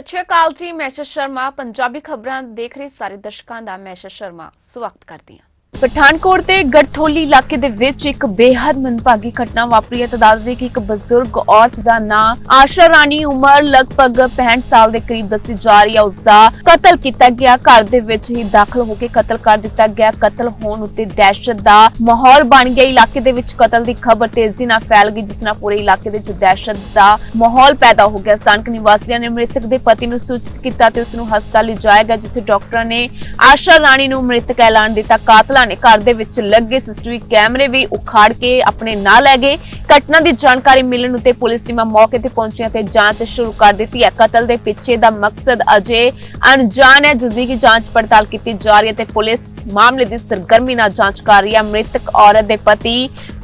सत श्री अकाल जी, मैं शर्मा पंजाबी खबरां देख रहे सारे दर्शकों का मैं शर्मा स्वागत करती हूं। पठानकोट के गड़थोली इलाके दे विच एक बेहद मनभागी घटना वापरी है। दस दें कि एक बजुर्ग औरत का नाम आशा रानी, उम्र लगभग 65 साल के करीब दसी जा रही है। उसका कतल किया गया, घर दे विच ही दाखिल होकर कतल कर दिता गया। कतल होने उत्ते दहशत का माहौल बन गया। इलाके दे विच कतल की खबर तेजी नाल फैल गई, जिस नाल पूरे इलाके दे विच दहशत का माहौल पैदा हो गया। स्थानक निवासियों ने मृतक के पति नूं सूचित किया ते उसनूं हस्पताल लिजाया गया, जिथे डॉक्टरां ने आशा रानी नूं मृतक ऐलान दिता। कातलां ने घर दे विच लगे सीसीटीवी कैमरे भी उखाड़ के अपने नाल लै गए। घटना की जानकारी मिलण उत्ते पुलिस टीमां मौके ते पहुंचियां ते जांच शुरू कर दी है। कतल दे पिछे दा मकसद अजे अनजान है, जिसकी जांच पड़ताल की जा रही है ते पुलिस मामले की सरगर्मी नाल जांच कर रही है। मृतक औरत दे पति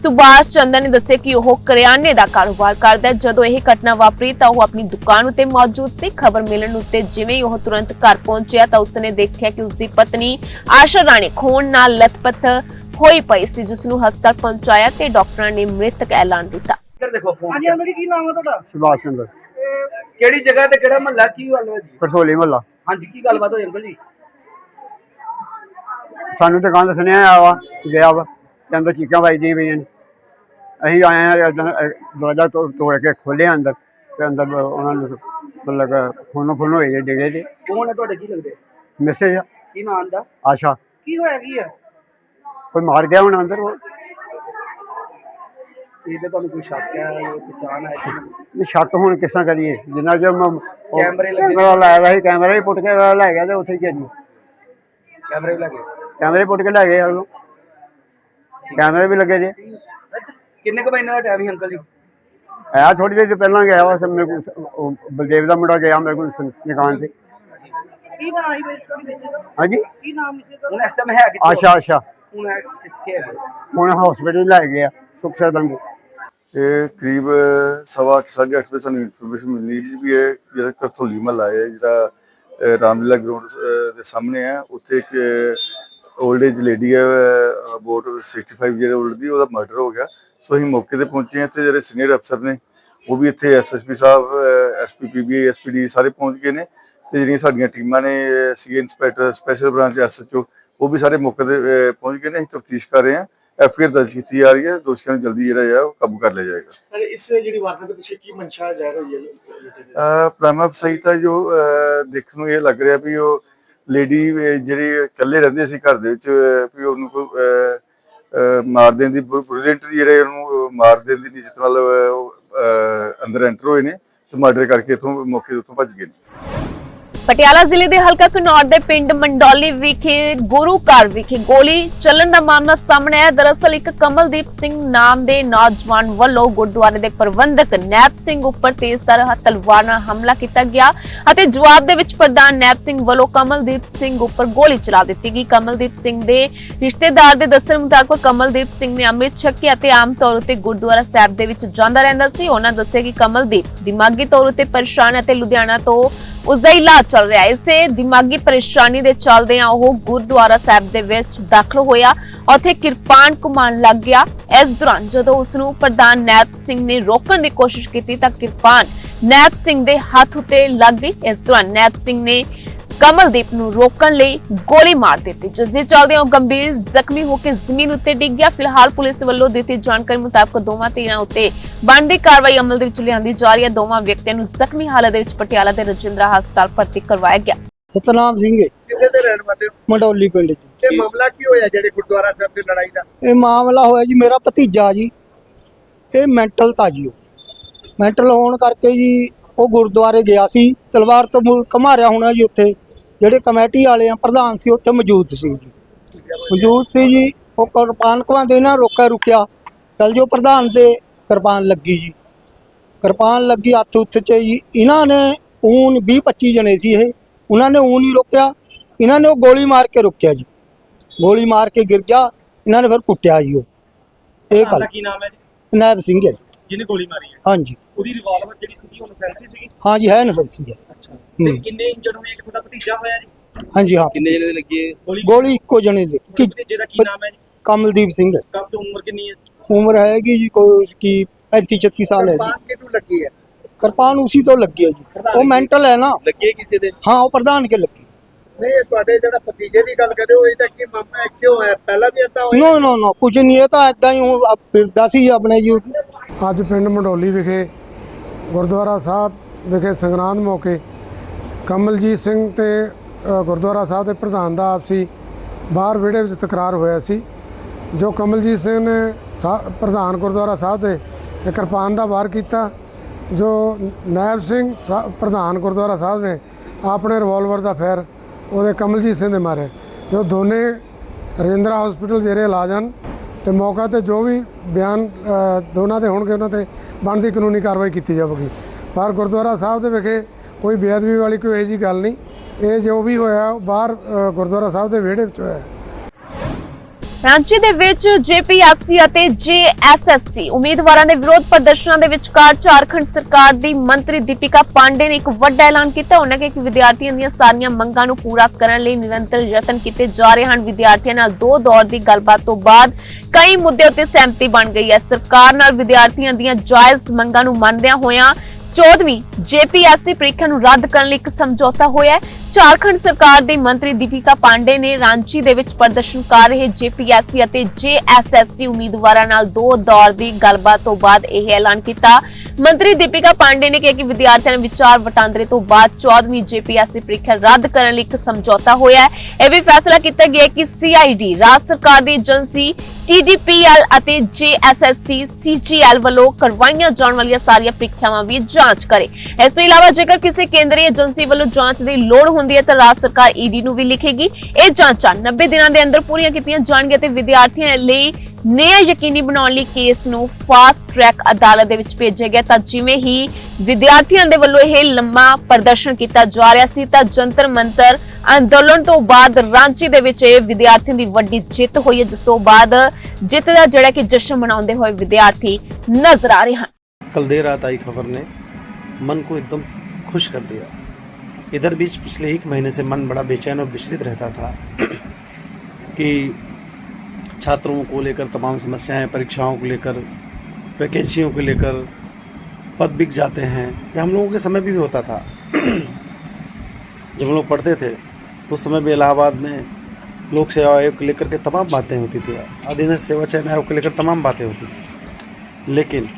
सुभाष चंद्र ने दस्सिया कि वह करियाने का कारोबार करदा है। जदों यह घटना वापरी तां वह अपनी दुकान उत्ते मौजूद सी। खबर मिलण उत्ते जिवें ही वह तुरंत घर पहुंचिया तां उसने देखा कि उसकी पत्नी आशा रानी खून नाल लथपथ होई पई सी, जिसनूं हस्पताल पहुंचाया ते डॉक्टरां ने मृतक ऐलान दिता। की नाम है ਤੁਹਾਡਾ? सुभाष चंद्र ਕਿਹੜੀ ਜਗ੍ਹਾ ਤੇ ਕਿਹੜਾ ਮਹੱਲਾ ਕੀ ਗੱਲ ਹੋਈ ਜੀ? करसोली महला ਹਾਂਜੀ ਕੀ ਗੱਲਬਾਤ ਹੋਈ ਅੰਕਲ ਜੀ? सानू तो गंद सुनिया आया वा गया वा के अंदर चीकां बजदियां पईयां ने। असीं आए हैं दरवाजा तोड़ के खोले अंदर ते अंदर उन्होंने मतलब खूनो खून होए डिगे थे। ਕੌਣ ਹੈ ਤੁਹਾਡੇ, ਕੀ ਲੱਗਦੇ? मैसेज ਕੀ ਨਾਮ ਦਾ? आशा ਕੀ ਹੋਇਆ ਕੀ ਹੈ? कोई मार गया होना अंदर वो ਇਹ ਤੇ ਤੁਹਾਨੂੰ ਕੋਈ ਸ਼ੱਕ ਹੈ ਜਾਂ ਪਛਾਣ ਹੈ ਕਿ शक हुण किस तरह करिए जिन्ना चर कैमरे लगे कैमरा लाया था कैमरा भी पुट के लै गया तो उत्थे करिए ਕੈਮਰੇ ਵੀ ਲੱਗੇ? कैमरे पुट के लै गए अगलों कैमरे भी लगे थे। ਕਿੰਨੇ ਕੁ ਮਹੀਨੇ ਦਾ ਟਾਈਮ ਸੀ ਅੰਕਲ ਜੀ? आया थोड़ी देर पहला गया वा मेरे को बलदेव का मुंडा गया मेरे को दुकान से। ਕੀ ਨਾਮ ਹੈ ਤੁਹਾਡੀ? हाँ जी ਕੀ ਨਾਮ ਹੈ ਹੁਣ ਇਸ ਟਾਈਮ ਹੈ ਕਿੱਥੇ? आशा आशा ਹੁਣ ਹੈ ਕਿੱਥੇ ਹੈ? ਹੁਣ ਹਸਪੀਟਲ ਲੈ ਗਏ ਆ ਸੁਖਸਰ ਦੰਗ। ਇਹ ਕਰੀਬ 8:30 ਵਜੇ ਸਾਨੂੰ ਇਨਫੋਰਮੇਸ਼ਨ ਮਿਲੀ ਸੀ ਵੀ ਇਹ ਜਿਹੜਾ ਕਰਥੋਲੀ ਮਹੱਲਾ ਹੈ ਜਿਹੜਾ ਰਾਮਲੀਲਾ ਗਰਾਊਂਡ ਦੇ ਸਾਹਮਣੇ ਹੈ, ਉੱਥੇ ਇੱਕ 올ਡ ਏਜ ਲੇਡੀ ਹੈ ਅਬਾਊਟ 65 ਜਿਹੜੇ 올ਡ ਦੀ, ਉਹਦਾ ਮਰਡਰ ਹੋ ਗਿਆ। ਸੋ ਅਸੀਂ ਮੌਕੇ ਤੇ ਪਹੁੰਚੇ ਹਾਂ ਤੇ ਜਿਹੜੇ ਸੀਨੀਅਰ ਅਫਸਰ ਨੇ ਉਹ ਵੀ ਇੱਥੇ ਐਸਐਸਪੀ ਸਾਹਿਬ, ਐਸਪੀ ਪੀਬੀ, ਐਸਪੀਡੀ ਸਾਰੇ ਪਹੁੰਚ ਗਏ ਨੇ ਤੇ ਜਿਹੜੀਆਂ ਸਾਡੀਆਂ ਟੀਮਾਂ ਨੇ CA inspector, special branch SHO ਉਹ ਵੀ ਸਾਰੇ ਮੌਕੇ ਤੇ ਪਹੁੰਚ ਗਏ ਨੇ। ਅਸੀਂ ਤਫਤੀਸ਼ ਕਰ ਰਹੇ ਹਾਂ, एफआईआर दर्ज की जा रही है, दोषियों को जल्दी जो काबू कर लिया जाएगा। सर इस ਜਿਹੜੀ ਵਾਰਦਾਤ ਦੇ ਪਿੱਛੇ ਕੀ ਮਨਸ਼ਾ ਜ਼ਾਹਿਰ ਹੋਈ ਹੈ? ਪ੍ਰਾਈਮਾ ਫੇਸੀ ਤਾਂ ਜੋ ਦੇਖਣ ਨੂੰ ਇਹ ਲੱਗ ਰਿਹਾ ਵੀ ਉਹ ਲੇਡੀ ਜਿਹੜੀ ਇਕੱਲੇ ਰਹਿੰਦੇ ਸੀ ਘਰ ਦੇ ਵਿੱਚ ਵੀ ਉਹਨੂੰ ਕੋਈ ਮਾਰ ਦੇਣ ਦੀ ਬ੍ਰਿਲੀਅੰਟ ਜਿਹੜੇ ਉਹਨੂੰ ਮਾਰ ਦੇਣ ਦੀ ਨੀਅਤ ਨਾਲ ਅੰਦਰ ਐਂਟਰ ਹੋਏ ਨੇ ਤੇ ਮਰਡਰ ਕਰਕੇ ਇਥੋਂ ਮੌਕੇ ਤੋਂ ਭੱਜ ਗਏ ਨੇ। पटियाला जिले के हलका घनौर के पिंड मंडौली विखे गुरु घर विखे गोली चलन का मामला सामने आया। दरअसल एक कमलदीप सिंह नाम के नौजवान वालों गुरुद्वारे के प्रबंधक नैब सिंह उपर तेजधार तलवार नाल हमला किया गया और जवाब दे विच प्रधान नैब सिंह वालों कमलदीप सिंह उपर गोली चला दी गई। कमलदीप सिंह के रिश्तेदार के दस्सण मुताबक कमलदीप सिंह ने अमृत छकिया ते आम तौर पर गुरुद्वारा साहिब दे विच जांदा रहिंदा सी। उन्हां दस्सिया कि कमलदीप दिमागी तौर पर परेशान है ते लुधियाना तो उसका इलाज चल रहा है। इसे दिमागी परेशानी के चलदे गुरुद्वारा साहिब दे विच दाखिल होया, उत्थे किरपान घुमाण लग गया। इस दौरान जदों उसनूं प्रधान नैब सिंह ने रोकण की कोशिश की तां किरपान नैब सिंह दे हाथ उत्ते लग गई। इस दौरान नैब सिंह ने कमलदीप नूं रोकण लई गोली मार दी, जिसदे चलदे गंभीर जख्मी होकर जमीन उत्ते डिग गया। फिलहाल पुलिस वल्लों दित्ती जानकारी मुताबक दोवां धਿਰਾਂ उत्ते बनदी कार्रवाई अमल दे विच लिआंदी जा रही है। दोवां व्यक्तियों नूं जख्मी हालत दे विच पटियाला दे रजिंद्रा हस्पताल भर्ती करवाया गया। ਸਤਨਾਮ ਸਿੰਘ ਕਿਸੇ ਦੇ ਰਹਿਣ ਵਾਲੇ ਹੋ? ਮੰਡੌਲੀ ਪਿੰਡ ਚ। ਤੇ ਮਾਮਲਾ ਕੀ ਹੋਇਆ ਜਿਹੜੇ ਗੁਰਦੁਆਰਾ ਸਾਹਿਬ ਦੀ ਲੜਾਈ ਦਾ? ਇਹ ਮਾਮਲਾ ਹੋਇਆ ਜੀ, ਮੇਰਾ ਭਤੀਜਾ ਜੀ ਇਹ ਮੈਂਟਲ ਤਾਂ ਜੀ ਮੈਂਟਲ ਹੋਣ ਕਰਕੇ ਜੀ ਉਹ ਗੁਰਦੁਆਰੇ ਗਿਆ ਸੀ, ਤਲਵਾਰ ਤੋਂ ਘਮਾਰਿਆ ਹੋਣਾ ਜੀ। ਉੱਥੇ ਜਿਹੜੇ ਕਮੇਟੀ ਵਾਲੇ ਆ ਪ੍ਰਧਾਨ ਸੀ ਉੱਥੇ ਮੌਜੂਦ ਸੀ ਜੀ, ਮੌਜੂਦ ਸੀ ਜੀ। ਉਹ ਕਿਰਪਾਨ ਘਵਾਉਂਦੇ ਨਾ ਰੁਕਿਆ ਚਲ ਜੋ ਪ੍ਰਧਾਨ ਦੇ ਕਿਰਪਾਨ ਲੱਗੀ ਜੀ, ਕਿਰਪਾਨ ਲੱਗੀ ਹੱਥ ਉੱਥੇ ਚ ਜੀ। ਇਹਨਾਂ ਨੇ 20-25 ਜਣੇ ਸੀ ਇਹ, ਉਹਨਾਂ ਨੇ ਨਹੀਂ ਰੋਕਿਆ, ਇਹਨਾਂ ਨੇ ਉਹ ਗੋਲੀ ਮਾਰ ਕੇ ਰੋਕਿਆ ਜੀ। ਗੋਲੀ ਮਾਰ ਕੇ ਗਿਰ ਗਿਆ, ਇਹਨਾਂ ਨੇ ਫਿਰ ਕੁੱਟਿਆ ਜੀ। ਉਹ ਇਹ ਗੱਲ ਕੀ ਨਾਮ ਹੈ ਜੀ? ਨੈਬ ਸਿੰਘ ਹੈ ਜਿਹਨੇ ਗੋਲੀ ਮਾਰੀ ਹੈ। ਹਾਂਜੀ ਉਹਦੀ ਰਿਵਾਲਵਰ ਜਿਹੜੀ ਸੀਗੀ ਉਹ ਲਾਇਸੈਂਸੀ ਸੀਗੀ? ਹਾਂਜੀ ਹੈ ਲਾਇਸੈਂਸੀ ਹੈ। ਅੱਛਾ, ਤੇ ਕਿੰਨੇ ਇੰਜਰਡ ਹੋਏ? ਇੱਕ ਤੁਹਾਡਾ ਭਤੀਜਾ ਹੋਇਆ ਜੀ? ਹਾਂਜੀ ਹਾਂ, ਕਿੰਨੇ ਜਣੇ ਲੱਗੇ ਗੋਲੀ ਇੱਕੋ ਜਣੇ ਦੇ। ਭਤੀਜੇ ਦਾ ਕੀ ਨਾਮ ਹੈ ਜੀ? ਕਮਲਦੀਪ ਸਿੰਘ ਹੈ। ਕਬ ਤੋਂ ਉਮਰ ਕਿੰਨੀ ਹੈ? ਉਮਰ ਹੈਗੀ ਜੀ ਕੋਈ 35-36 ਸਾਲ ਹੈ ਜੀ। ਕਿਹਨੂੰ ਲੱਗੀ ਹੈ? ਕਿਰਪਾਨ ਉसी ਤੋਂ ਲੱਗੀ ਹੈ ਜੀ। ਉਹ ਮੈਂਟਲ ਹੈ ਨਾ। ਲੱਗੇ ਕਿਸੇ ਦੇ ਹਾਂ, ਉਹ ਪ੍ਰਧਾਨ ਕੇ ਲੱਗੀ। ਨਹੀਂ, ਤੁਹਾਡੇ ਜਿਹੜਾ ਭਤੀਜੇ ਦੀ ਗੱਲ ਕਰਦੇ ਹੋ ਇਹਦਾ ਕੀ ਮਾਮਲਾ ਹੈ, ਕਿਉਂ ਹੈ, ਪਹਿਲਾਂ ਵੀ ਏਦਾਂ ਹੋਇਆ? ਨੋ ਨੋ ਨੋ, ਕੁਝ ਨਹੀਂ, ਇਹ ਤਾਂ ਇਦਾਂ ਹੀ ਹੁਣ ਫਿਰਦਾ ਸੀ ਆਪਣੇ ਜੀ। ਅੱਜ ਪਿੰਡ ਮੰਡੋਲੀ ਵਿਖੇ ਗੁਰਦੁਆਰਾ ਸਾਹਿਬ ਵਿਖੇ ਸੰਗਰਾਂਦ ਮੌਕੇ ਕਮਲਜੀਤ ਸਿੰਘ ਤੇ ਗੁਰਦੁਆਰਾ ਸਾਹਿਬ ਦੇ ਪ੍ਰਧਾਨ ਦਾ ਆਪਸੀ ਬਾਹਰ ਵਿਹੜੇ ਵਿੱਚ ਤਕਰਾਰ ਹੋਇਆ ਸੀ। ਜੋ ਕਮਲਜੀਤ ਸਿੰਘ ਨੇ ਪ੍ਰਧਾਨ ਗੁਰਦੁਆਰਾ ਸਾਹਿਬ ਦੇ ਤੇ ਕਿਰਪਾਨ ਦਾ ਵਾਰ ਕੀਤਾ, ਜੋ ਨਾਇਬ ਸਿੰਘ ਪ੍ਰਧਾਨ ਗੁਰਦੁਆਰਾ ਸਾਹਿਬ ਨੇ ਆਪਣੇ ਰਿਵਾਲਵਰ ਦਾ ਫਾਇਰ ਉਹਦੇ ਕਮਲਜੀਤ ਸਿੰਘ ਦੇ ਮਾਰੇ। ਜੋ ਦੋਨੇ ਰਜਿੰਦਰਾ ਹਸਪੀਟਲ ਜਿਹੜੇ ਇਲਾਜ ਹਨ ਤੇ ਮੌਕਾ ਤੇ ਜੋ ਵੀ ਬਿਆਨ ਦੋਨਾਂ ਦੇ ਹੋਣਗੇ ਉਹਨਾਂ ਤੇ ਬਣਦੀ ਕਾਨੂੰਨੀ ਕਾਰਵਾਈ ਕੀਤੀ ਜਾਵੇਗੀ। ਪਰ ਗੁਰਦੁਆਰਾ ਸਾਹਿਬ ਦੇ ਵਿਖੇ ਕੋਈ ਬੇਅਦਬੀ ਵਾਲੀ ਕੋਈ ਇਹੋ ਜਿਹੀ ਗੱਲ ਨਹੀਂ। ਇਹ ਜੋ ਵੀ ਹੋਇਆ ਉਹ ਬਾਹਰ ਗੁਰਦੁਆਰਾ ਸਾਹਿਬ ਦੇ ਵਿਹੜੇ ਵਿੱਚ ਹੋਇਆ। ਰਾਂਚੀ ਦੇ ਵਿੱਚ ਜੇਪੀਐਸਸੀ ਅਤੇ ਜੇਐਸਐਸਸੀ ਉਮੀਦਵਾਰਾਂ ਦੇ ਵਿਰੋਧ ਪ੍ਰਦਰਸ਼ਨਾਂ ਦੇ ਵਿਚਕਾਰ ਝਾਰਖੰਡ ਸਰਕਾਰ ਦੀ ਮੰਤਰੀ ਦੀਪਿਕਾ ਪਾਂਡੇ ਨੇ ਇੱਕ ਵੱਡਾ ਐਲਾਨ ਕੀਤਾ। ਉਹਨਾਂ ਕਿਹਾ ਕਿ ਵਿਦਿਆਰਥੀਆਂ ਦੀਆਂ ਸਾਰੀਆਂ ਮੰਗਾਂ ਨੂੰ ਪੂਰਾ ਕਰਨ ਲਈ ਨਿਰੰਤਰ ਯਤਨ ਕੀਤੇ ਜਾ ਰਹੇ ਹਨ। ਵਿਦਿਆਰਥੀਆਂ ਨਾਲ 2 ਦੌਰ ਦੀ ਗੱਲਬਾਤ ਤੋਂ ਬਾਅਦ ਕਈ ਮੁੱਦਿਆਂ ਉੱਤੇ ਸਹਿਮਤੀ ਬਣ ਗਈ ਹੈ। ਸਰਕਾਰ ਨਾਲ ਵਿਦਿਆਰਥੀਆਂ ਦੀਆਂ ਜਾਇਜ਼ ਮੰਗਾਂ ਨੂੰ ਮੰਨਦਿਆਂ ਹੋਇਆਂ 14ਵੀਂ ਜੇਪੀਐਸਸੀ ਪ੍ਰੀਖਿਆ ਨੂੰ ਰੱਦ ਕਰਨ ਲਈ ਇੱਕ ਸਮਝੌਤਾ ਹੋਇਆ ਹੈ। ਝਾਰਖੰਡ ਸਰਕਾਰ ਦੀ ਮੰਤਰੀ ਦੀਪਿਕਾ ਪਾਂਡੇ ਨੇ ਰਾਂਚੀ ਦੇ ਵਿੱਚ ਪ੍ਰਦਰਸ਼ਨ ਕਰ ਰਹੇ ਜੇਪੀਐਸਸੀ ਅਤੇ ਜੇਐਸਐਸਸੀ ਉਮੀਦਵਾਰਾਂ ਨਾਲ 2 ਦੌਰ ਦੀ ਗੱਲਬਾਤ ਤੋਂ ਬਾਅਦ ਇਹ ਐਲਾਨ ਕੀਤਾ। ਮੰਤਰੀ ਦੀਪਿਕਾ ਪਾਂਡੇ ਨੇ ਕਿਹਾ ਕਿ ਵਿਦਿਆਰਥੀਆਂ ਦੇ ਵਿਚਾਰ ਵਟਾਂਦਰੇ ਤੋਂ ਬਾਅਦ 14ਵੀਂ ਜੇਪੀਐਸਸੀ ਪ੍ਰੀਖਿਆ ਰੱਦ ਕਰਨ ਲਈ ਇੱਕ ਸਮਝੌਤਾ ਹੋਇਆ ਹੈ। ਇਹ ਵੀ ਫੈਸਲਾ ਕੀਤਾ ਗਿਆ ਕਿ ਸੀਆਈਡੀ ਰਾਜ ਸਰਕਾਰ ਦੀ ਏਜੰਸੀ TDPL ਅਤੇ ਜੇਐਸਐਸਸੀ CGL ਵੱਲੋਂ ਕਰਵਾਈਆਂ ਜਾਣ ਵਾਲੀਆਂ ਸਾਰੀਆਂ ਪ੍ਰੀਖਿਆਵਾਂ ਦੀ ਜਾਂਚ ਕਰੇ। ਇਸ ਤੋਂ ਇਲਾਵਾ ਜੇਕਰ ਕਿਸੇ ਕੇਂਦਰੀ ਏਜੰਸੀ ਵੱਲੋਂ ਜਾਂਚ ਦੀ ਲੋੜ ਹੁੰਦੀ ਹੈ ਤਾਂ ਰਾਜ ਸਰਕਾਰ ED ਨੂੰ ਵੀ ਲਿਖੇਗੀ। ਇਹ ਜਾਂਚਾਂ 90 ਦਿਨਾਂ ਦੇ ਅੰਦਰ ਪੂਰੀਆਂ ਕੀਤੀਆਂ ਜਾਣਗੀਆਂ ਤੇ ਵਿਦਿਆਰਥੀਆਂ ਲਈ ਨਿਆਂ ਯਕੀਨੀ ਬਣਾਉਣ ਲਈ ਕੇਸ ਨੂੰ ਫਾਸਟ ਟਰੈਕ ਅਦਾਲਤ ਦੇ ਵਿੱਚ ਭੇਜਿਆ ਗਿਆ। ਤਾਂ ਜਿਵੇਂ ਹੀ ਵਿਦਿਆਰਥੀਆਂ ਦੇ ਵੱਲੋਂ ਇਹ ਲੰਮਾ ਪ੍ਰਦਰਸ਼ਨ ਕੀਤਾ ਜਾ ਰਿਹਾ ਸੀ ਤਾਂ ਜੰਤਰ ਮੰਤਰ ਅੰਦੋਲਨ ਤੋਂ ਬਾਅਦ ਰਾਂਚੀ ਦੇ ਵਿੱਚ ਇਹ ਵਿਦਿਆਰਥੀਆਂ ਦੀ ਵੱਡੀ ਜਿੱਤ ਹੋਈ ਹੈ, ਜਿਸ ਤੋਂ ਬਾਅਦ ਜਿੱਤ ਦਾ ਜਿਹੜਾ ਕਿ ਜਸ਼ਨ ਮਨਾਉਂਦੇ ਹੋਏ ਵਿਦਿਆਰਥੀ ਨਜ਼ਰ आ रहे हैं। कल देर रात आई खबर ने मन को एकदम खुश कर दिया। इधर बीच पिछले 1 महीने से मन बड़ा बेचैन और विचलित रहता था कि छात्रों को लेकर तमाम समस्याएं, परीक्षाओं को लेकर, वैकेंसियों को लेकर पद बिक जाते हैं। ये हम लोगों के समय भी होता था। जब हम लोग पढ़ते थे उस समय भी इलाहाबाद में लोक सेवा आयोग को लेकर के तमाम बातें होती थी, अधीनस्थ सेवा चयन आयोग को लेकर तमाम बातें होती थी। लेकिन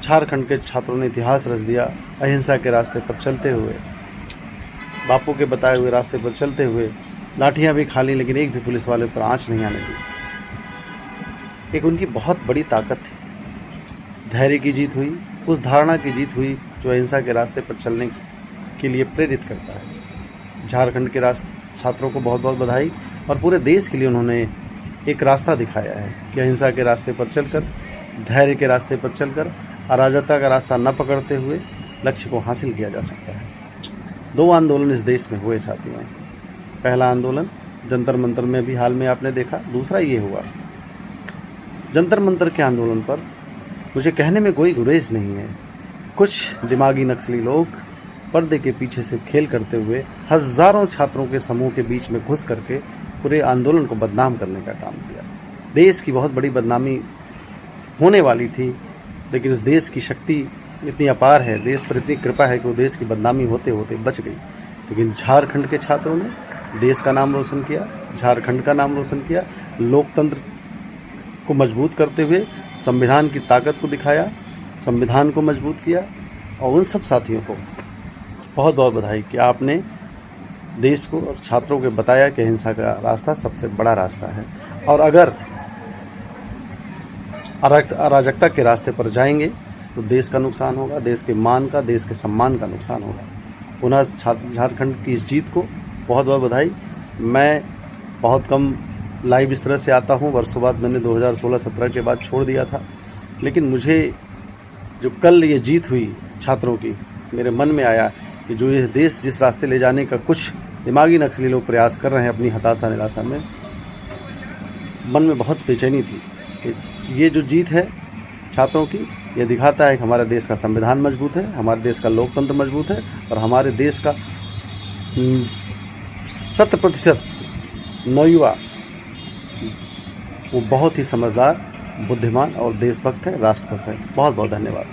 झारखंड के छात्रों ने इतिहास रच दिया। अहिंसा के रास्ते पर चलते हुए, बापू के बताए हुए रास्ते पर चलते हुए, लाठियां भी खा ली लेकिन एक भी पुलिस वाले पर आंच नहीं आने दी। एक उनकी बहुत बड़ी ताकत थी। धैर्य की जीत हुई, उस धारणा की जीत हुई जो अहिंसा के रास्ते पर चलने के लिए प्रेरित करता है। झारखंड के छात्रों को बहुत बहुत बधाई और पूरे देश के लिए उन्होंने एक रास्ता दिखाया है कि अहिंसा के रास्ते पर चलकर, धैर्य के रास्ते पर चलकर अराजकता का रास्ता न पकड़ते हुए लक्ष्य को हासिल किया जा सकता है। 2 आंदोलन इस देश में हुए साथियों। पहला आंदोलन जंतर मंतर में भी हाल में आपने देखा, दूसरा ये हुआ। जंतर मंतर के आंदोलन पर मुझे कहने में कोई गुरेज नहीं है। कुछ दिमागी नक्सली लोग पर्दे के पीछे से खेल करते हुए हजारों छात्रों के समूह के बीच में घुस करके पूरे आंदोलन को बदनाम करने का काम किया। देश की बहुत बड़ी बदनामी होने वाली थी, लेकिन उस देश की शक्ति इतनी अपार है, देश पर इतनी कृपा है कि वो देश की बदनामी होते होते बच गई। लेकिन झारखंड के छात्रों ने देश का नाम रोशन किया, झारखंड का नाम रोशन किया, लोकतंत्र को मजबूत करते हुए संविधान की ताकत को दिखाया, संविधान को मजबूत किया। और उन सब साथियों को बहुत बहुत बधाई कि आपने देश को और छात्रों को बताया कि अहिंसा का रास्ता सबसे बड़ा रास्ता है। और अगर अराजकता के रास्ते पर जाएंगे तो देश का नुकसान होगा, देश के मान का, देश के सम्मान का नुकसान होगा। पुनः झारखंड की इस जीत को बहुत बहुत बधाई। मैं बहुत कम लाइव इस तरह से आता हूँ, वर्षों बाद मैंने 2016-17 के बाद छोड़ दिया था, लेकिन मुझे जो कल ये जीत हुई छात्रों की, मेरे मन में आया कि जो ये देश जिस रास्ते ले जाने का कुछ दिमागी नक्सली लोग प्रयास कर रहे हैं अपनी हताशा निराशा में, मन में बहुत बेचैनी थी कि ये जो जीत है छात्रों की, ये दिखाता है कि हमारे देश का संविधान मजबूत है, हमारे देश का लोकतंत्र मजबूत है और हमारे देश का 100% नौयुवा वो बहुत ही समझदार, बुद्धिमान और देशभक्त है, राष्ट्रभक्त है। बहुत बहुत धन्यवाद।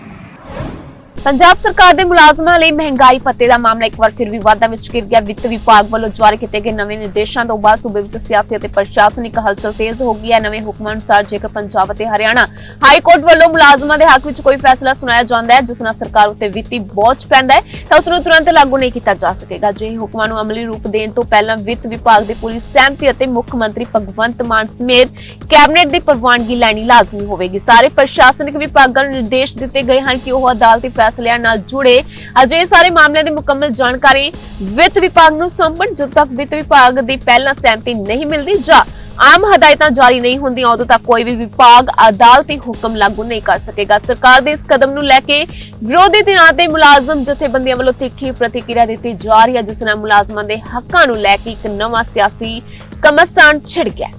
ਪੰਜਾਬ ਸਰਕਾਰ ਦੇ ਮੁਲਾਜ਼ਮਾਂ ਲਈ ਮਹਿੰਗਾਈ ਭੱਤੇ ਦਾ ਮਾਮਲਾ ਇੱਕ ਵਾਰ ਫਿਰ ਵਿਵਾਦਾਂ ਵਿੱਚ ਘਿਰ ਗਿਆ। ਵਿੱਤ ਵਿਭਾਗ ਵੱਲੋਂ ਜਾਰੀ ਕੀਤੇ ਗਏ ਨਵੇਂ ਨਿਰਦੇਸ਼ਾਂ ਤੋਂ ਬਾਅਦ ਸੂਬੇ ਵਿੱਚ ਸਿਆਸੀ ਅਤੇ ਪ੍ਰਸ਼ਾਸਨਿਕ ਹਲਚਲ ਤੇਜ਼ ਹੋ ਗਈ ਹੈ। ਨਵੇਂ ਹੁਕਮਾਂ ਅਨੁਸਾਰ ਜੇਕਰ ਪੰਜਾਬ ਅਤੇ ਹਰਿਆਣਾ ਹਾਈ ਕੋਰਟ ਵੱਲੋਂ ਮੁਲਾਜ਼ਮਾਂ ਦੇ ਹੱਕ ਵਿੱਚ ਕੋਈ ਫੈਸਲਾ ਸੁਣਾਇਆ ਜਾਂਦਾ ਹੈ ਜਿਸ ਨਾਲ ਸਰਕਾਰ ਉੱਤੇ ਵਿੱਤੀ ਬੋਝ ਪੈਂਦਾ ਹੈ ਤਾਂ ਉਸ ਨੂੰ ਤੁਰੰਤ ਲਾਗੂ ਨਹੀਂ ਕੀਤਾ ਜਾ ਸਕੇਗਾ। ਅਜਿਹੇ ਹੁਕਮਾਂ ਨੂੰ ਅਮਲੀ ਰੂਪ ਦੇਣ ਤੋਂ ਪਹਿਲਾਂ ਵਿੱਤ ਵਿਭਾਗ ਦੀ ਪੂਰੀ ਸਹਿਮਤੀ ਅਤੇ ਮੁੱਖ ਮੰਤਰੀ ਭਗਵੰਤ ਮਾਨ ਸਮੇਤ ਕੈਬਨਿਟ ਦੀ ਪ੍ਰਵਾਨਗੀ ਲੈਣੀ ਲਾਜ਼ਮੀ ਹੋਵੇਗੀ। ਸਾਰੇ ਪ੍ਰਸ਼ਾਸਨਿਕ ਵਿਭਾਗਾਂ ਨੂੰ ਨਿਰਦੇਸ਼ ਦਿੱਤੇ ਗਏ ਹਨ ਕਿ ਉਹ ਅਦਾਲਤੀ ਫੈਸਲਿਆਂ ਨਾਲ ਜੁੜੇ ਅਜਿਹੇ ਸਾਰੇ ਮਾਮਲਿਆਂ ਦੀ ਮੁਕੰਮਲ ਜਾਣਕਾਰੀ ਵਿੱਤ ਵਿਭਾਗ ਨੂੰ ਸੌਂਪਣ। ਜਦੋਂ ਤੱਕ ਵਿੱਤ ਵਿਭਾਗ ਦੀ ਪਹਿਲਾਂ ਸਹਿਮਤੀ ਨਹੀਂ ਮਿਲਦੀ ਜਾਂ ਆਮ ਹਦਾਇਤਾਂ ਜਾਰੀ ਨਹੀਂ ਹੁੰਦੀਆਂ ਉਦੋਂ ਤੱਕ ਕੋਈ ਵੀ ਵਿਭਾਗ ਅਦਾਲਤੀ ਹੁਕਮ ਲਾਗੂ ਨਹੀਂ ਕਰ ਸਕੇਗਾ। ਸਰਕਾਰ ਦੇ ਇਸ ਕਦਮ ਨੂੰ ਲੈ ਕੇ ਵਿਰੋਧੀ ਧਿਰਾਂ ਤੇ ਮੁਲਾਜ਼ਮ ਜਥੇਬੰਦੀਆਂ ਵੱਲੋਂ ਤਿੱਖੀ ਪ੍ਰਤੀਕਿਰਿਆ ਦਿੱਤੀ ਜਾ ਰਹੀ ਹੈ ਜਿਸ ਨਾਲ ਮੁਲਾਜ਼ਮਾਂ ਦੇ ਹੱਕਾਂ ਨੂੰ ਲੈ ਕੇ ਇੱਕ ਨਵਾਂ ਸਿਆਸੀ ਘਮਾਸਾਨ ਛਿੜ ਗਿਆ।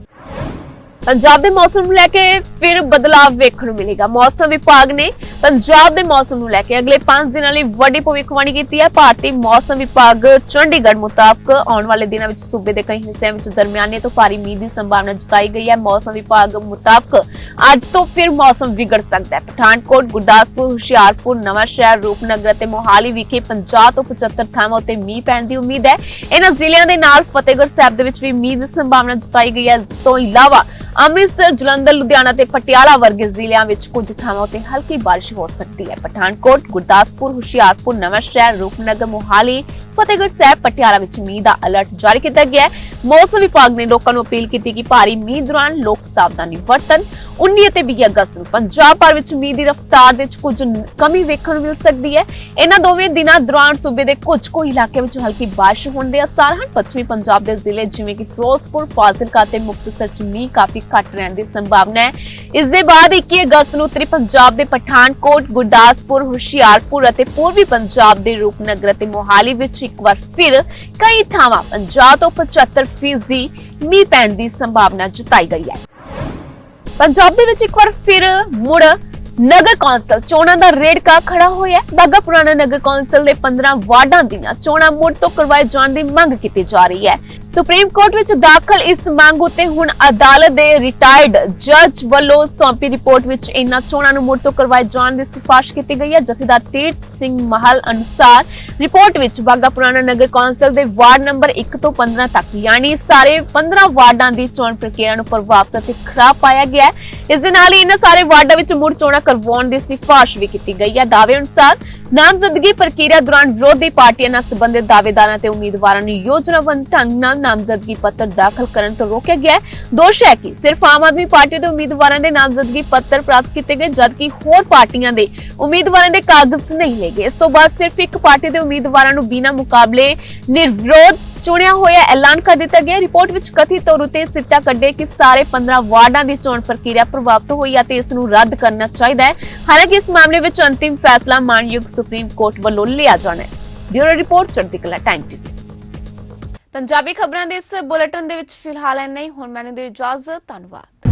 ਪੰਜਾਬ ਦੇ ਮੌਸਮ ਨੂੰ ਲੈ ਕੇ ਫਿਰ ਬਦਲਾਅ ਵੇਖਣ ਨੂੰ ਮਿਲੇਗਾ। ਮੌਸਮ ਵਿਭਾਗ ਨੇ ਪੰਜਾਬ ਦੇ ਮੌਸਮ ਨੂੰ ਲੈ ਕੇ ਅਗਲੇ 5 ਦਿਨਾਂ ਲਈ ਵੱਡੀ ਭਵਿੱਖਬਾਣੀ ਕੀਤੀ ਹੈ। ਭਾਰਤੀ ਮੌਸਮ ਵਿਭਾਗ ਚੰਡੀਗੜ੍ਹ ਮੁਤਾਬਕ ਆਉਣ ਵਾਲੇ ਦਿਨਾਂ ਵਿੱਚ ਸੂਬੇ ਦੇ ਕਈ ਹਿੱਸਿਆਂ ਵਿੱਚ ਦਰਮਿਆਨੇ ਤੋਂ ਭਾਰੀ ਮੀਂਹ ਦੀ ਸੰਭਾਵਨਾ ਜਤਾਈ ਗਈ ਹੈ। ਮੌਸਮ ਵਿਭਾਗ ਮੁਤਾਬਕ ਅੱਜ ਤੋਂ ਫਿਰ ਮੌਸਮ ਵਿਗੜ ਸਕਦਾ ਹੈ। ਪਠਾਨਕੋਟ, ਗੁਰਦਾਸਪੁਰ, ਹੁਸ਼ਿਆਰਪੁਰ, ਨਵਾਂਸ਼ਹਿਰ, ਰੂਪਨਗਰ ਅਤੇ ਮੋਹਾਲੀ ਵਿਖੇ 50 ਤੋਂ 75 ਥਾਵਾਂ ਉੱਤੇ ਮੀਂਹ ਪੈਣ ਦੀ ਉਮੀਦ ਹੈ। ਇਹਨਾਂ ਜ਼ਿਲ੍ਹਿਆਂ ਦੇ ਨਾਲ ਫਤਿਹਗੜ੍ਹ ਸਾਹਿਬ ਦੇ ਵਿੱਚ ਵੀ ਮੀਂਹ ਦੀ ਸੰਭਾਵਨਾ ਜਤਾਈ ਗਈ ਹੈ। ਇਸ ਤੋਂ ਇਲਾਵਾ ਅੰਮ੍ਰਿਤਸਰ, ਜਲੰਧਰ, ਲੁਧਿਆਣਾ ਤੇ ਪਟਿਆਲਾ ਵਰਗੇ ਜ਼ਿਲ੍ਹਿਆਂ ਵਿੱਚ ਕੁਝ ਥਾਵਾਂ ਉੱਤੇ ਹਲਕੀ ਬਾਰਿਸ਼ ਹੋ ਸਕਦੀ ਹੈ। ਪਠਾਨਕੋਟ, ਗੁਰਦਾਸਪੁਰ, ਹੁਸ਼ਿਆਰਪੁਰ, ਨਵਾਂਸ਼ਹਿਰ, ਰੂਪਨਗਰ, ਮੋਹਾਲੀ, ਫਤਿਹਗੜ੍ਹ ਸਾਹਿਬ, ਪਟਿਆਲਾ ਵਿੱਚ ਮੀਂਹ ਦਾ ਅਲਰਟ ਜਾਰੀ ਕੀਤਾ ਗਿਆ ਹੈ। ਮੌਸਮ ਵਿਭਾਗ ਨੇ ਲੋਕਾਂ ਨੂੰ ਅਪੀਲ ਕੀਤੀ ਕਿ ਭਾਰੀ ਮੀਂਹ ਦੌਰਾਨ ਲੋਕ ਸਾਵਧਾਨੀ ਵਰਤਣ। 19 ਅਤੇ 20 ਅਗਸਤ ਨੂੰ ਪੰਜਾਬ ਭਰ ਵਿੱਚ ਮੀਂਹ ਦੀ ਰਫ਼ਤਾਰ ਵਿੱਚ ਕੁਝ ਕਮੀ ਵੇਖਣ ਨੂੰ ਮਿਲ ਸਕਦੀ ਹੈ। ਇਹਨਾਂ ਦੋਵੇਂ ਦਿਨਾਂ ਦੌਰਾਨ ਸੂਬੇ ਦੇ ਕੁਝ ਕੁ ਇਲਾਕਿਆਂ ਵਿੱਚ ਹਲਕੀ ਬਾਰਿਸ਼ ਹੋਣ ਦੇ ਆਸਾਰ ਹਨ। ਪੱਛਮੀ ਪੰਜਾਬ ਦੇ ਜ਼ਿਲ੍ਹੇ ਜਿਵੇਂ ਕਿ ਫਿਰੋਜ਼ਪੁਰ, ਫਾਜ਼ਿਲਕਾ ਤੇ ਮੁਕਤਸਰ 'ਚ ਮੀਂਹ ਕਾਫੀ ਘੱਟ ਰਹਿਣ ਦੀ ਸੰਭਾਵਨਾ ਹੈ। ਇਸ ਦੇ ਬਾਅਦ 21 ਅਗਸਤ ਨੂੰ ਉੱਤਰੀ ਪੰਜਾਬ ਦੇ ਪਠਾਨਕੋਟ, ਗੁਰਦਾਸਪੁਰ, ਹੁਸ਼ਿਆਰਪੁਰ ਅਤੇ ਪੂਰਬੀ ਪੰਜਾਬ ਦੇ ਰੂਪਨਗਰ ਅਤੇ ਮੋਹਾਲੀ ਵਿੱਚ ਇੱਕ ਵਾਰ ਫਿਰ ਕਈ ਥਾਵਾਂ 50 ਤੋਂ 75% ਮੀਂਹ ਪੈਣ ਦੀ ਸੰਭਾਵਨਾ ਜਤਾਈ ਗਈ ਹੈ। ਪੰਜਾਬ ਦੇ ਵਿੱਚ ਇੱਕ ਵਾਰ ਫਿਰ ਮੁੜ ਨਗਰ ਕੌਂਸਲ ਚੋਣਾਂ ਦਾ ਰੇੜਕਾ ਖੜਾ ਹੋਇਆ। ਬਾਘਾ ਪੁਰਾਣਾ ਨਗਰ ਕੌਂਸਲ ਦੇ 15 ਵਾਰਡਾਂ ਦੀਆਂ ਚੋਣਾਂ ਮੁੜ ਤੋਂ ਕਰਵਾਏ ਜਾਣ ਦੀ ਮੰਗ ਕੀਤੀ ਜਾ ਰਹੀ ਹੈ। ਸੁਪਰੀਮ ਕੋਰਟ ਵਿੱਚ ਦਾਖਲ ਇਸ ਮੰਗ ਉੱਤੇ ਹੁਣ ਅਦਾਲਤ ਦੇ ਰਿਟਾਇਰਡ ਜੱਜ ਵੱਲੋਂ ਸੌਂਪੀ ਰਿਪੋਰਟ ਵਿੱਚ ਇਹਨਾਂ ਚੋਣਾਂ ਨੂੰ ਮੁੜ ਤੋਂ ਕਰਵਾਏ ਜਾਣ ਦੀ ਸਿਫਾਰਿਸ਼ ਕੀਤੀ ਗਈ ਹੈ। ਜਥੇਦਾਰ ਤੀਰਥ ਸਿੰਘ ਮਹਲ ਅਨੁਸਾਰ ਰਿਪੋਰਟ ਵਿੱਚ ਬਾਘਾ ਪੁਰਾਣਾ ਨਗਰ ਕੌਂਸਲ ਦੇ ਵਾਰਡ ਨੰਬਰ 1 ਤੋਂ 15 ਤੱਕ ਯਾਨੀ ਸਾਰੇ 15 ਵਾਰਡਾਂ ਦੀ ਚੋਣ ਪ੍ਰਕਿਰਿਆ ਨੂੰ ਪ੍ਰਭਾਵਿਤ ਅਤੇ ਖਰਾਬ ਪਾਇਆ ਗਿਆ ਹੈ। ਇਸ ਦੇ ਨਾਲ ਹੀ ਇਹਨਾਂ ਸਾਰੇ ਵਾਰਡਾਂ ਵਿੱਚ ਮੁੜ ਚੋਣਾਂ ਕਰਵਾਉਣ ਦੀ ਸਿਫਾਰਿਸ਼ ਵੀ ਕੀਤੀ ਗਈ ਹੈ। ਦਾਅਵੇ ਅਨੁਸਾਰ ਨਾਮਜ਼ਦਗੀ ਪ੍ਰਕਿਰਿਆ ਦੌਰਾਨ ਵਿਰੋਧੀ ਪਾਰਟੀਆਂ ਨਾਲ ਸੰਬੰਧਿਤ ਦਾਅਵੇਦਾਰਾਂ ਤੇ ਉਮੀਦਵਾਰਾਂ ਨੂੰ ਯੋਜਨਾਬੱਧ ਢੰਗ ਨਾਲ ਨਾਮਜ਼ਦਗੀ ਪੱਤਰ ਦਾਖਲ ਕਰਨ ਤੋਂ ਰੋਕਿਆ ਗਿਆ ਹੈ। ਦੋਸ਼ ਹੈ ਕਿ ਸਿਰਫ ਆਮ ਆਦਮੀ ਪਾਰਟੀ ਦੇ ਉਮੀਦਵਾਰਾਂ ਦੇ ਨਾਮਜ਼ਦਗੀ ਪੱਤਰ ਪ੍ਰਾਪਤ ਕੀਤੇ ਗਏ ਜਦਕਿ ਹੋਰ ਪਾਰਟੀਆਂ ਦੇ ਉਮੀਦਵਾਰਾਂ ਦੇ ਕਾਗਜ਼ ਨਹੀਂ ਲਏ ਗਏ। ਇਸ ਤੋਂ ਬਾਅਦ ਸਿਰਫ ਇੱਕ ਪਾਰਟੀ ਦੇ ਉਮੀਦਵਾਰਾਂ ਨੂੰ ਬਿਨਾਂ ਮੁਕਾਬਲੇ ਨਿਰਵਿਰੋਧ ਚੁਣਿਆ ਹੋਇਆ ਐਲਾਨ ਕਰ ਦਿੱਤਾ ਗਿਆ। ਰਿਪੋਰਟ ਵਿੱਚ ਕਥਿਤ ਤੌਰ ਉਤੇ ਸਿੱਟਾ ਕੱਢੇ ਕਿ ਸਾਰੇ 15 ਵਾਰਡਾਂ ਦੀ ਚੋਣ ਪ੍ਰਕਿਰਿਆ ਪ੍ਰਭਾਵਿਤ ਹੋਈ ਅਤੇ ਇਸ ਨੂੰ ਰੱਦ ਕਰਨਾ ਚਾਹੀਦਾ ਹੈ। ਹਾਲਾਂਕਿ ਇਸ ਮਾਮਲੇ ਵਿੱਚ ਅੰਤਿਮ ਫੈਸਲਾ ਮਾਨਯੋਗ ਸੁਪਰੀਮ ਕੋਰਟ ਵੱਲੋਂ ਲਿਆ ਜਾਣਾ ਹੈ। ਬਿਊਰੋ ਰਿਪੋਰਟ, ਚੜ੍ਹਦੀ ਕਲਾ ਟਾਈਮ ਟੀਵੀ। ਪੰਜਾਬੀ ਖਬਰਾਂ ਦੇ ਇਸ ਬੁਲੇਟਿਨ ਦੇ ਵਿੱਚ ਫਿਲਹਾਲ ਇੰਨਾ ਹੀ। ਹੁਣ ਮੈਨੂੰ ਦਿਓ ਇਜਾਜ਼ਤ। ਧੰਨਵਾਦ।